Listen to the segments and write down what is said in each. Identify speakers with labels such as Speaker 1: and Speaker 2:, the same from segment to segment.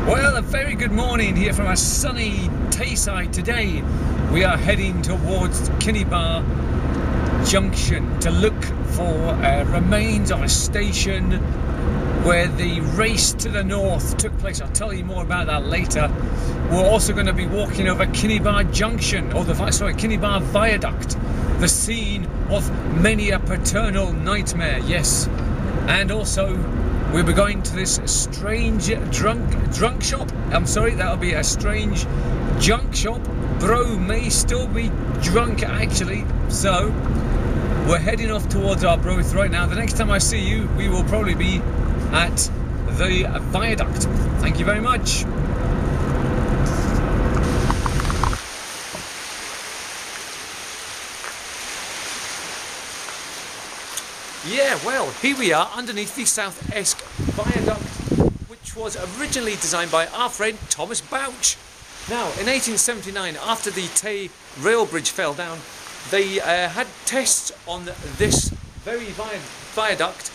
Speaker 1: Well, a very good morning here from a sunny Tayside today. We are heading towards Kinnaber Junction to look for remains of a station where the race to the north took place. I'll tell you more about that later. We're also going to be walking over Kinnaber Junction, or Kinnaber Viaduct, the scene of many a paternal nightmare, yes. And also we'll be going to this strange drunk shop. I'm sorry, that'll be a strange junk shop. Bro may still be drunk actually, so we're heading off towards our broth right now. The next time I see you, we will probably be at the Viaduct. Thank you very much. Yeah, well, here we are underneath the South Esk Viaduct, which was originally designed by our friend Thomas Bouch. Now, in 1879, after the Tay rail bridge fell down, they had tests on this very viaduct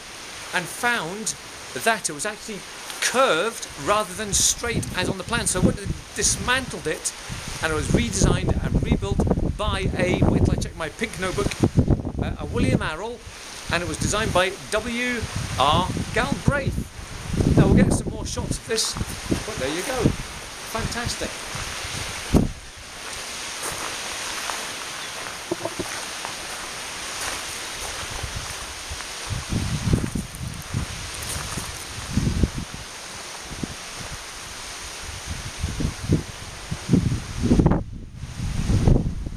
Speaker 1: and found that it was actually curved rather than straight as on the plan. So they dismantled it and it was redesigned and rebuilt by wait till I check my pink notebook, a William Arrell. And it was designed by W.R. Galbraith. Now we'll get some more shots of this, but there you go. Fantastic.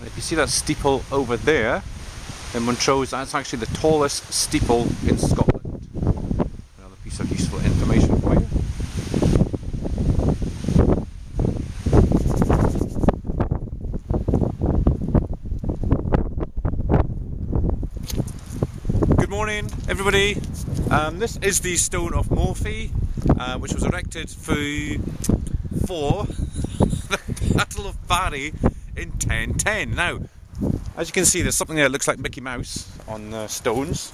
Speaker 2: If you see that steeple over there, in Montrose, that's actually the tallest steeple in Scotland. Another piece of useful information for you. Good morning, everybody. This is the Stone of Morphy, which was erected for the Battle of Barry in 1010. Now, as you can see, there's something there that looks like Mickey Mouse on the stones.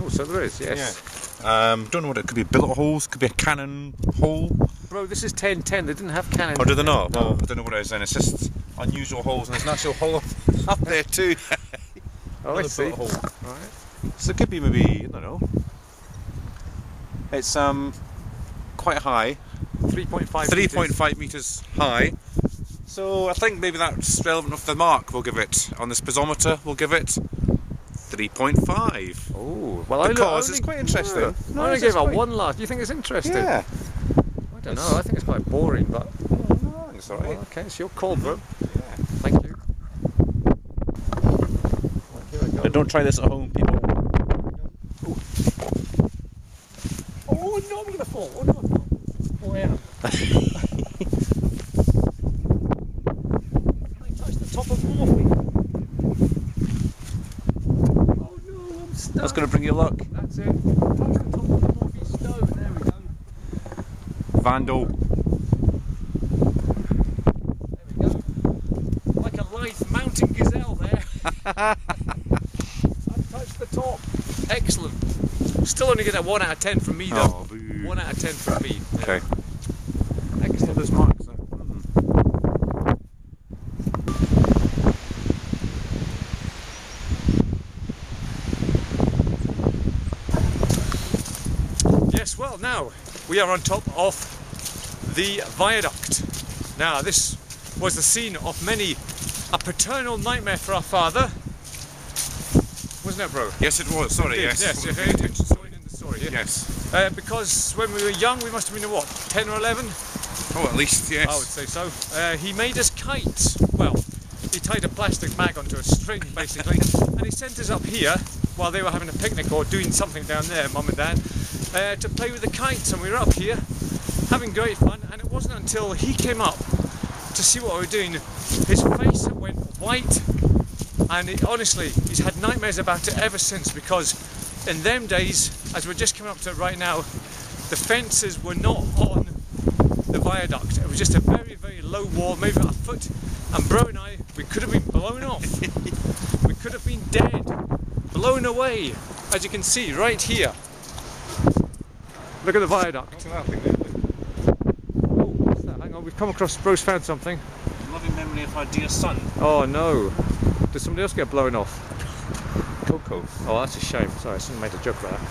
Speaker 1: Oh, so there is, yes.
Speaker 2: Yeah. Don't know what it could be. Billet holes, could be a cannon hole.
Speaker 1: Bro, this is 1010. They didn't have cannons.
Speaker 2: Or do they not? No. Well, I don't know what it is then. It's just unusual holes, and there's an actual hole up there too.
Speaker 1: Oh, I see.
Speaker 2: Hole. Right. So it could be maybe, I don't know. It's quite high. 3.5 metres high. So I think maybe that's relevant of the mark we'll give it. On this piezometer, we'll give it 3.5.
Speaker 1: Oh, well,
Speaker 2: because it's quite interesting.
Speaker 1: No, I only gave it one laugh. Do you think it's interesting?
Speaker 2: Yeah.
Speaker 1: I don't know. I think it's quite boring, but.
Speaker 2: No, I think it's alright.
Speaker 1: Well, okay, it's your call, bro.
Speaker 2: Yeah.
Speaker 1: Thank you.
Speaker 2: Now, don't try this at home, people.
Speaker 1: Oh no, I'm gonna fall. Oh no, I'm not. Oh yeah. Top of Morphy. Oh no, I'm stuck.
Speaker 2: That's going to bring you luck.
Speaker 1: That's it. Touch the top of the Morphy stone. There we go.
Speaker 2: Vandal.
Speaker 1: There we go. Like a lithe mountain gazelle there. I've touched the top. Excellent. Still only get a 1 out of 10 from me though.
Speaker 2: Oh, boo.
Speaker 1: 1 out of 10 from me.
Speaker 2: Okay.
Speaker 1: Excellent.
Speaker 2: Those marks.
Speaker 1: Yes, well, now we are on top of the viaduct. Now, this was the scene of many a paternal nightmare for our father. Wasn't it, bro?
Speaker 2: Yes, it was. Sorry, yes.
Speaker 1: Yes, you're very attention in the story. Yeah?
Speaker 2: Yes.
Speaker 1: Because when we were young, we must have been, what, 10 or 11?
Speaker 2: Oh, at least, yes.
Speaker 1: I would say so. He made us kites. Well, he tied a plastic bag onto a string, basically, and he sent us up here while they were having a picnic or doing something down there, Mum and Dad, to play with the kites, and we were up here having great fun, and it wasn't until he came up to see what we were doing, his face went white, and honestly, he's had nightmares about it ever since, because in them days, as we're just coming up to it right now, the fences were not on the viaduct. It was just a very, very low wall, maybe about a foot, and Bro and I, we could have been blown off. We could have been dead, blown away, as you can see right here. Look at the viaduct.
Speaker 2: Look at that thing there.
Speaker 1: Oh, we've come across, Bro's found something.
Speaker 2: Loving memory of our dear son.
Speaker 1: Oh no. Did somebody else get blown off? Coco. Oh, that's a shame. Sorry, I shouldn't have made a joke about that.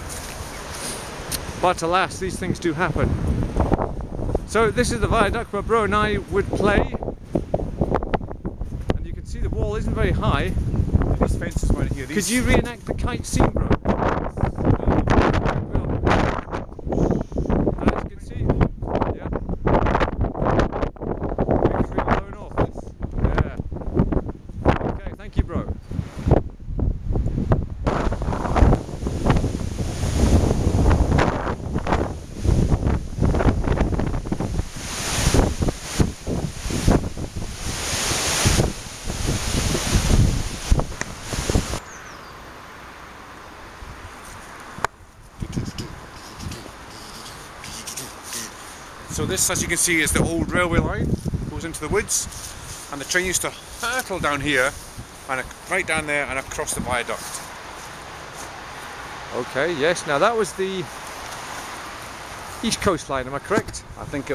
Speaker 1: But alas, these things do happen. So this is the viaduct where Bro and I would play. And you can see the wall isn't very high.
Speaker 2: These fences right here.
Speaker 1: Could you reenact the kite scene, Bro? As you can see, yeah. It's really blown off. Yeah. Okay, thank you, Bro.
Speaker 2: So this, as you can see, is the old railway line, goes into the woods, and the train used to hurtle down here, and right down there and across the viaduct.
Speaker 1: Okay, yes, now that was the East Coast line, am I correct?
Speaker 2: I think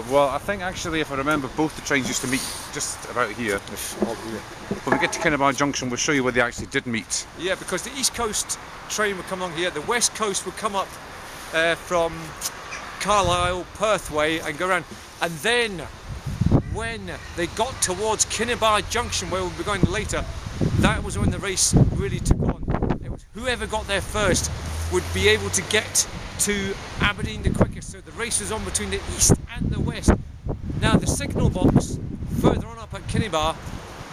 Speaker 2: actually, if I remember, both the trains used to meet just about here. When we get to Kinnaber Junction, we'll show you where they actually did meet.
Speaker 1: Yeah, because the East Coast train would come along here, the West Coast would come up from Carlisle, Perth way, and go around. And then when they got towards Kinnaber Junction, where we'll be going later, that was when the race really took on. It was whoever got there first would be able to get to Aberdeen the quickest. So the race was on between the East and the West. Now the signal box further on up at Kinnaber,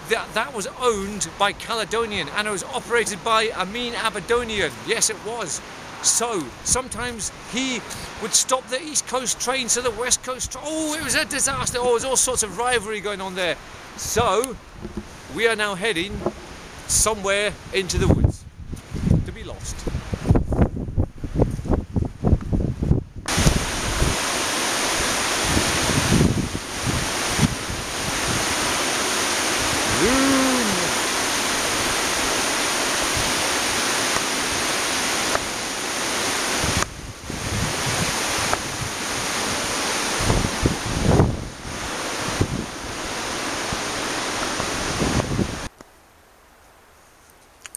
Speaker 1: that was owned by Caledonian, and it was operated by Amin Aberdonian. Yes, it was. So sometimes he would stop the East Coast train, so the West Coast oh, it was a disaster. Oh, there's all sorts of rivalry going on there. So we are now heading somewhere into the woods to be lost.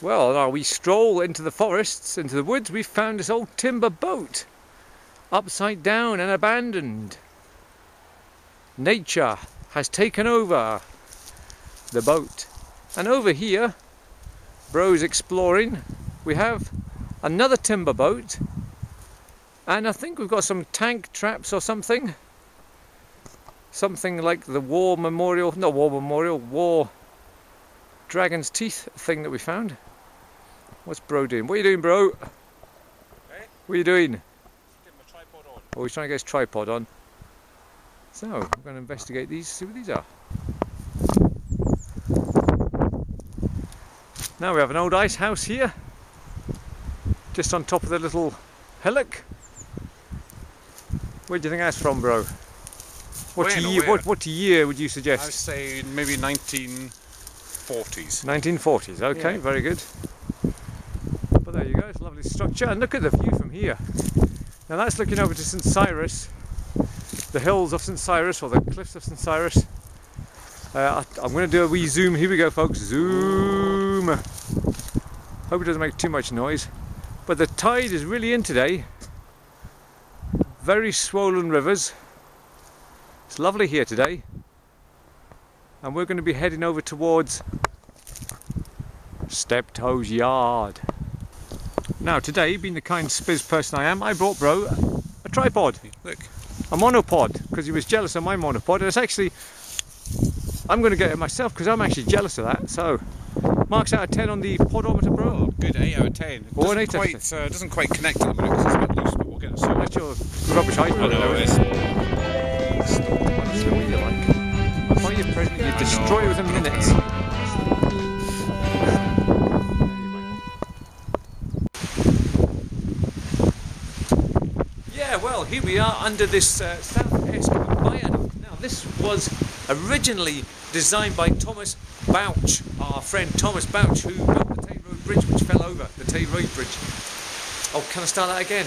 Speaker 1: Well, now we stroll into the forests, into the woods. We found this old timber boat, upside down and abandoned. Nature has taken over the boat. And over here, Bro's exploring, we have another timber boat. And I think we've got some tank traps or something. Something like the war memorial, not war memorial, war dragon's teeth thing that we found. What's Bro doing? What are you doing, Bro?
Speaker 2: Hey?
Speaker 1: What are you doing?
Speaker 2: Getting my tripod on.
Speaker 1: Oh, he's trying to get his tripod on. So, we're going to investigate these, see what these are. Now we have an old ice house here, just on top of the little hillock. Where do you think that's from, Bro? What year would you suggest?
Speaker 2: I would say maybe 1940s.
Speaker 1: 1940s, okay, yeah. Very good. But there you go, it's a lovely structure, and look at the view from here. Now that's looking over to St. Cyrus, the hills of St. Cyrus, or the cliffs of St. Cyrus. I'm going to do a wee zoom. Here we go, folks. Zoom. Hope it doesn't make too much noise. But the tide is really in today. Very swollen rivers. It's lovely here today. And we're going to be heading over towards Steptoe's yard. Now today, being the kind SPiS person I am, I brought Bro a tripod.
Speaker 2: Look.
Speaker 1: A monopod, because he was jealous of my monopod. And it's actually, I'm going to get it myself because I'm actually jealous of that. So, marks out of 10 on the podometer, Bro.
Speaker 2: Oh, good, 8 out of 10. It doesn't quite connect at the minute because it's a bit loose, but we'll get it sorted.
Speaker 1: That's your rubbish iPod.
Speaker 2: I know it is.
Speaker 1: Honestly, what you like? I'll buy you a present, you destroy it within minutes. Yeah, well, here we are under this South Esk Viaduct. Now, this was originally designed by Thomas Bouch, our friend Thomas Bouch, who built the Tay Road Bridge, which fell over, the Tay Road Bridge. Oh, can I start that again?